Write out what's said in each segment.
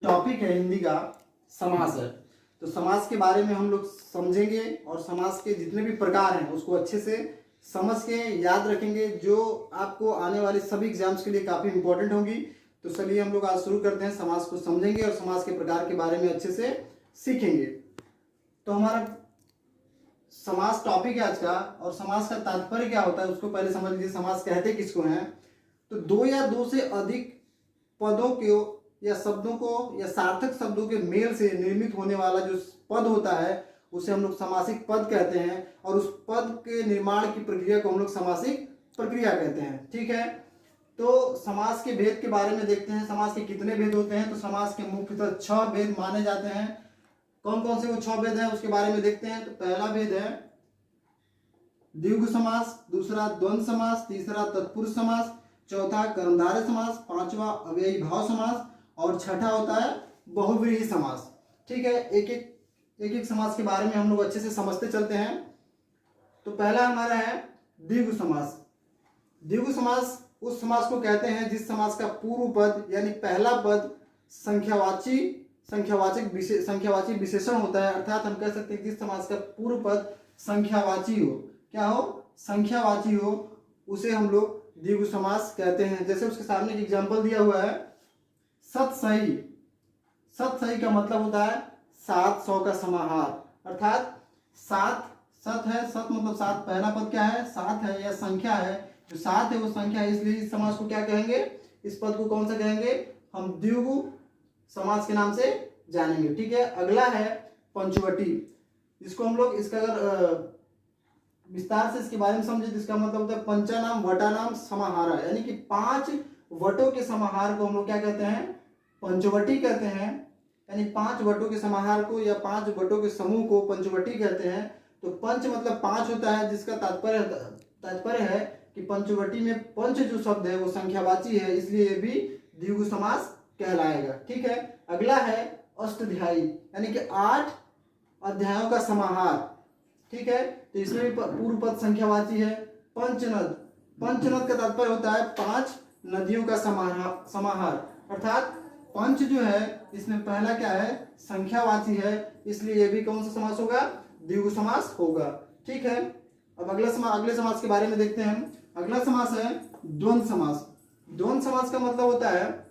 Topic है हिंदी का समास है। तो समास के बारे में हम लोग समझेंगे और समास के जितने भी प्रकार हैं उसको अच्छे से समझ के याद रखेंगे, जो आपको आने वाले सभी एग्जाम्स के लिए काफ़ी इंपॉर्टेंट होंगी। तो चलिए हम लोग आज शुरू करते हैं, समास को समझेंगे और समास के प्रकार के बारे में अच्छे से सीखेंगे। तो हमारा समास टॉपिक है आज का, और समास का तात्पर्य क्या होता है उसको पहले समझ लीजिए। समास कहते किसको हैं? तो दो या दो से अधिक पदों को या शब्दों को या सार्थक शब्दों के मेल से निर्मित होने वाला जो पद होता है उसे हम लोग समासिक पद कहते हैं, और उस पद के निर्माण की प्रक्रिया को हम लोग समासिक प्रक्रिया कहते हैं। ठीक है, तो समास के भेद के बारे में देखते हैं। समास के कितने भेद होते हैं? तो समास के मुख्यतः 6 भेद माने जाते हैं। कौन कौन से वो 6 भेद हैं उसके बारे में देखते हैं। तो पहला भेद है द्विगु समास, दूसरा द्वंद्व समास, तीसरा तत्पुरुष समास, चौथा कर्मधारय समास, पांचवा अव्ययी भाव समास, और छठा होता है बहुव्रीहि समास। ठीक है, एक एक समास के बारे में हम लोग अच्छे से समझते चलते हैं। तो पहला हमारा है द्विगु समास। द्विगु समास उस समास को कहते हैं जिस समास का पूर्व पद यानी पहला पद संख्यावाची विशेषण होता है। अर्थात हम कह सकते हैं जिस समास का पूर्व पद संख्यावाची हो, क्या हो? संख्यावाची हो, उसे हम लोग द्विगु समास कहते हैं। जैसे उसके सामने एक एग्जांपल दिया हुआ है, सतसही। सतसही का मतलब होता है 700 का समाहार। अर्थात सात सत है, सत मतलब सात, पहला पद क्या है? सात है या संख्या है। जो सात है वो संख्या है, इसलिए इस समास को क्या कहेंगे? इस पद को कौन सा कहेंगे? हम द्विगु समास के नाम से जानेंगे। ठीक है, अगला है पंचवटी। इसको हम लोग इसका अगर विस्तार से इसके बारे में समझे तो इसका मतलब होता है पंचानाम वटानाम समाहारा, यानी कि 5 वटों के समाहार को हम लोग क्या कहते हैं? पंचवटी कहते हैं। यानी 5 वटों के समाहार को या 5 वटों के समूह को पंचवटी कहते हैं। तो पंच मतलब 5 होता है, जिसका तात्पर्य है कि पंचवटी में पंच जो शब्द है वो संख्यावाची है, इसलिए ये भी द्विगु समास कहलाएगा। ठीक है, अगला है अष्टाध्यायी, यानी कि 8 अध्यायों का समाहार। ठीक है, तो इसमें भी पूर्व पद संख्यावाची है। पंचनद, पंचनद का तात्पर्य होता है 5 नदियों का समाहार। अर्थात पंच जो है इसमें पहला क्या है? संख्यावाची है, इसलिए ये भी कौन सा समास होगा? द्विगु समास होगा। ठीक है, अब अगले समास के बारे में देखते हैं हम। अगला समास है द्वंद्व समास। द्वंद्व समास का मतलब होता है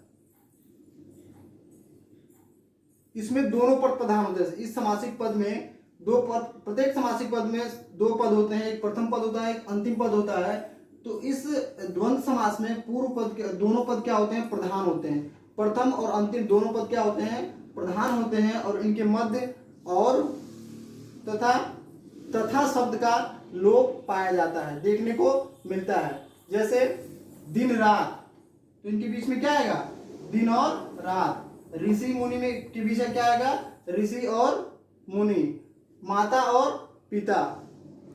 इसमें दोनों पद प्रधान होते हैं। इस समासिक पद में दो पद, प्रत्येक समासिक पद में 2 पद होते हैं, एक प्रथम पद होता है, एक अंतिम पद होता है। तो इस द्वंद्व समास में पूर्व पद के दोनों पद क्या होते हैं? प्रधान होते हैं। प्रथम और अंतिम दोनों पद क्या होते हैं? प्रधान होते हैं, और इनके मध्य और तथा शब्द का लोप पाया जाता है, देखने को मिलता है। जैसे दिन रात, तो इनके बीच में क्या आएगा? दिन और रात। ऋषि मुनि में के बीच में क्या आएगा? ऋषि और मुनि। माता और पिता,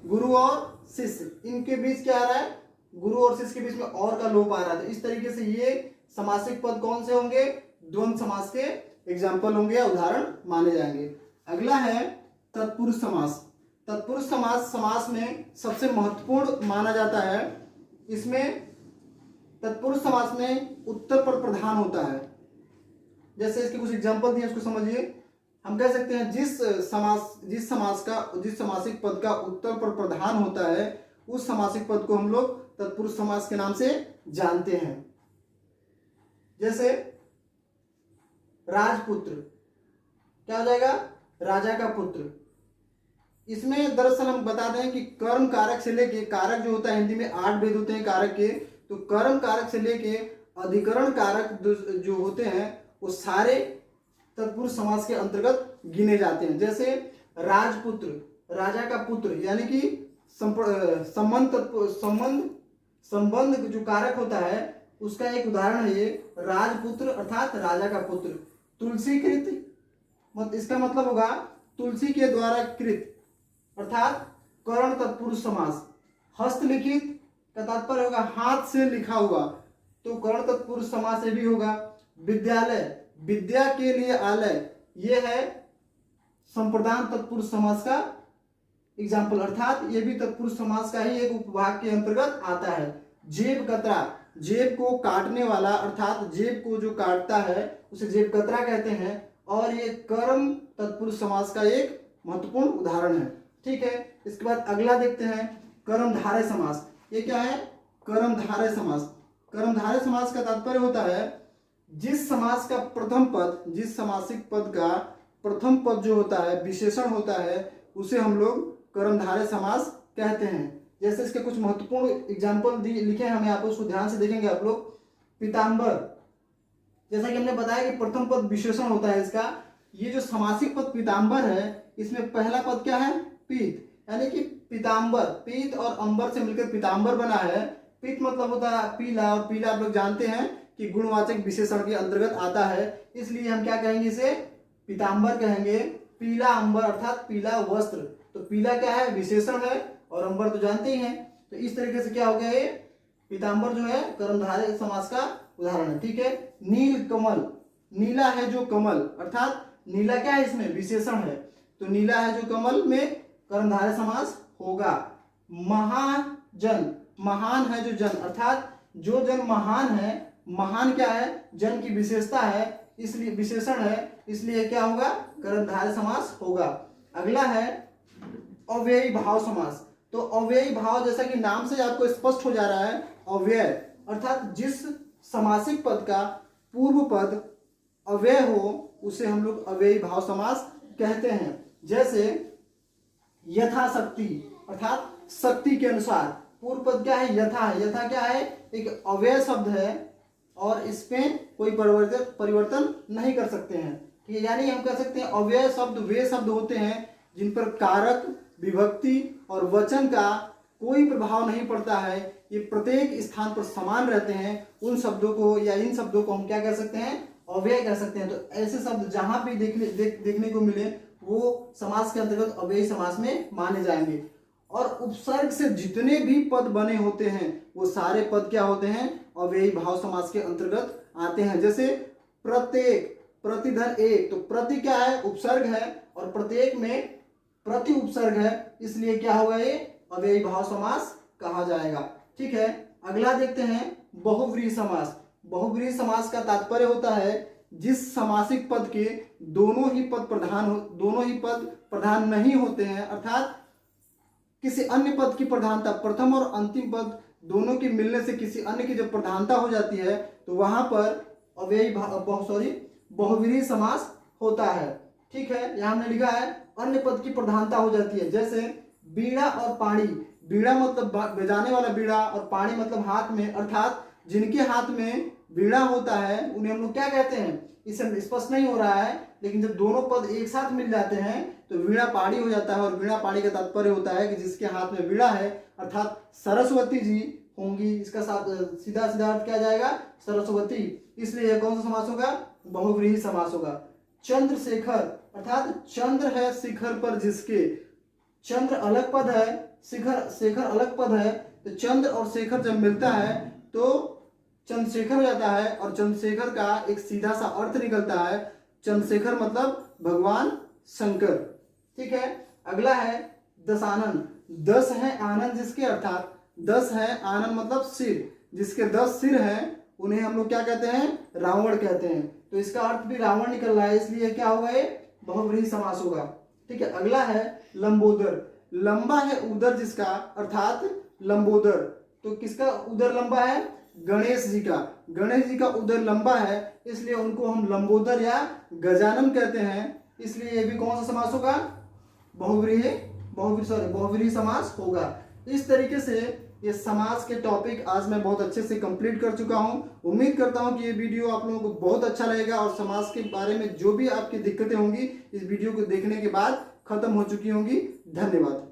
गुरु और शिष्य, इनके बीच क्या आ रहा है? गुरु और शिष्य के बीच में और का लोप आ रहा है। इस तरीके से ये समासिक पद कौन से होंगे? द्वंद्व समास के एग्जाम्पल होंगे या उदाहरण माने जाएंगे। अगला है तत्पुरुष समास। तत्पुरुष समास में सबसे महत्वपूर्ण माना जाता है। इसमें तत्पुरुष समास में उत्तर पर प्रधान होता है। जैसे इसके कुछ एग्जाम्पल दिए, उसको समझिए। हम कह सकते हैं जिस समासिक पद का उत्तर पर प्रधान होता है उस समासिक पद को हम लोग तत्पुरुष समास के नाम से जानते हैं। जैसे राजपुत्र, क्या हो जाएगा? राजा का पुत्र। इसमें दरअसल हम बता दें कि कर्म कारक से लेके, कारक जो होता है हिंदी में 8 भेद होते हैं कारक के, तो कर्म कारक से लेके अधिकरण कारक जो होते हैं वो सारे तत्पुरुष समास के अंतर्गत गिने जाते हैं। जैसे राजपुत्र, राजा का पुत्र, यानी कि संबंध जो कारक होता है उसका एक उदाहरण है ये राजपुत्र, अर्थात राजा का पुत्र। तुलसीकृत, इसका मतलब होगा तुलसी के द्वारा कृत, अर्थात करण तत्पुरुष समास। हस्तलिखित का तात्पर्य होगा हाथ से लिखा हुआ, तो करण तत्पुरुष समास ये भी होगा। विद्यालय, विद्या के लिए आलय, ये है संप्रदान तत्पुरुष समास का एग्जाम्पल, अर्थात ये भी तत्पुरुष समास का ही एक उपभाग के अंतर्गत आता है। जेब कतरा, जेब को काटने वाला, अर्थात जेब को जो काटता है उसे जेबकतरा कहते हैं। और ये कर्म तत्पुरुष समास का एक महत्वपूर्ण उदाहरण है। ठीक है, इसके बाद अगला देखते हैं कर्मधारय समास। ये क्या है? कर्मधारय समास। कर्मधारय समास का तात्पर्य होता है जिस समास का प्रथम पद, जिस समासिक पद का प्रथम पद जो होता है, विशेषण होता है, उसे हम लोग कर्मधारय समास कहते हैं। जैसे इसके कुछ महत्वपूर्ण एग्जाम्पल लिखे हैं, हम यहाँ पर उसको ध्यान से देखेंगे आप लोग। पीताम्बर, जैसा कि हमने बताया कि प्रथम पद विशेषण होता है इसका। ये जो समासिक पद पीताम्बर है, इसमें पहला पद क्या है? पीत, यानी कि पीताम्बर, पीत और अंबर से मिलकर पीताम्बर बना है। पीत मतलब होता है पीला, और पीला आप लोग जानते हैं कि गुणवाचक विशेषण के अंतर्गत आता है, इसलिए हम क्या कहेंगे? इसे पीताम्बर कहेंगे। पीला अंबर अर्थात पीला वस्त्र, तो पीला क्या है? विशेषण है, और अंबर तो जानते ही हैं। तो इस तरीके से क्या हो गया? ये पीताम्बर जो है कर्मधारय समास का उदाहरण है। ठीक है, नील कमल, नीला है जो कमल, अर्थात नीला क्या है? इसमें विशेषण है, तो नीला है जो कमल में कर्मधारय समास होगा। महाजन, महान है जो जन, अर्थात जो जन महान है, महान क्या है? जन की विशेषता है, इसलिए विशेषण है, इसलिए क्या होगा? कर्मधारय समास होगा। अगला है अव्ययी भाव समास। तो अव्ययी भाव, जैसा कि नाम से आपको स्पष्ट हो जा रहा है, अव्यय अर्थात जिस समासिक पद का पूर्व पद अव्यय हो उसे हम लोग अव्ययी भाव समास कहते हैं। जैसे यथाशक्ति, अर्थात शक्ति के अनुसार। पूर्व पद क्या है? यथा है। यथा क्या है? एक अव्यय शब्द है, और इसमें कोई परिवर्तन नहीं कर सकते हैं। ठीक है, यानी हम कह सकते हैं अव्यय शब्द वे शब्द होते हैं जिन पर कारक, विभक्ति और वचन का कोई प्रभाव नहीं पड़ता है। ये प्रत्येक स्थान पर समान रहते हैं। उन शब्दों को या इन शब्दों को हम क्या कह सकते हैं? अव्यय कह सकते हैं। तो ऐसे शब्द जहां भी देखने को मिले वो समास के अंतर्गत अव्ययी समास में माने जाएंगे। और उपसर्ग से जितने भी पद बने होते हैं वो सारे पद क्या होते हैं? अव्ययी भाव समास के अंतर्गत आते हैं। जैसे प्रत्येक, प्रतिधन एक, तो प्रति क्या है? उपसर्ग है, और प्रत्येक में प्रति उपसर्ग है, इसलिए क्या होगा? ये अव्ययी भाव समास कहा जाएगा। ठीक है, अगला देखते हैं बहुव्रीहि समास। बहुव्रीहि समास का तात्पर्य होता है जिस समासिक पद के दोनों ही पद प्रधान नहीं होते हैं, अर्थात किसी अन्य पद की प्रधानता, प्रथम और अंतिम पद दोनों के मिलने से किसी अन्य की जब प्रधानता हो जाती है तो वहां पर बहुव्रीहि समास होता है। ठीक है, यहां हमने लिखा है अन्य पद की प्रधानता हो जाती है। जैसे बीड़ा और पाणी, बीड़ा मतलब बजाने वाला बीड़ा, और पाणी मतलब हाथ में, अर्थात जिनके हाथ में बीड़ा होता है उन्हें हम लोग क्या कहते हैं? इसे स्पष्ट नहीं हो रहा है, लेकिन जब दोनों पद एक साथ मिल जाते हैं तो वीणा पाणी हो जाता है। और वीणा पाणी का तात्पर्य होता है कि जिसके हाथ में वीणा है, अर्थात सरस्वती जी होंगी। इसका सीधा अर्थ क्या जाएगा? सरस्वती, इसलिए कौन सा समास होगा? बहुव्रीहि समास होगा। चंद्रशेखर, अर्थात चंद्र है शिखर पर जिसके, चंद्र अलग पद है, शेखर अलग पद है, तो चंद्र और शेखर जब मिलता है तो चंद्रशेखर हो जाता है। और चंद्रशेखर का एक सीधा सा अर्थ निकलता है, चंद्रशेखर मतलब भगवान शंकर। ठीक है, अगला है दशानन। 10 है आनंद जिसके, अर्थात 10 है आनंद मतलब सिर, जिसके 10 सिर हैं उन्हें हम लोग क्या कहते हैं? रावण कहते हैं। तो इसका अर्थ भी रावण निकल रहा है, इसलिए क्या होगा? ये बहुव्रीहि समास होगा। ठीक है, अगला है लंबोदर। लंबा है उदर जिसका, अर्थात लंबोदर, तो किसका उदर लंबा है? गणेश जी का। गणेश जी का उदर लंबा है, इसलिए उनको हम लंबोदर या गजानन कहते हैं, इसलिए ये भी कौन सा समास होगा? बहुव्रीहि समास होगा। इस तरीके से ये समास के टॉपिक आज मैं बहुत अच्छे से कंप्लीट कर चुका हूं। उम्मीद करता हूं कि ये वीडियो आप लोगों को बहुत अच्छा लगेगा, और समास के बारे में जो भी आपकी दिक्कतें होंगी इस वीडियो को देखने के बाद खत्म हो चुकी होंगी। धन्यवाद।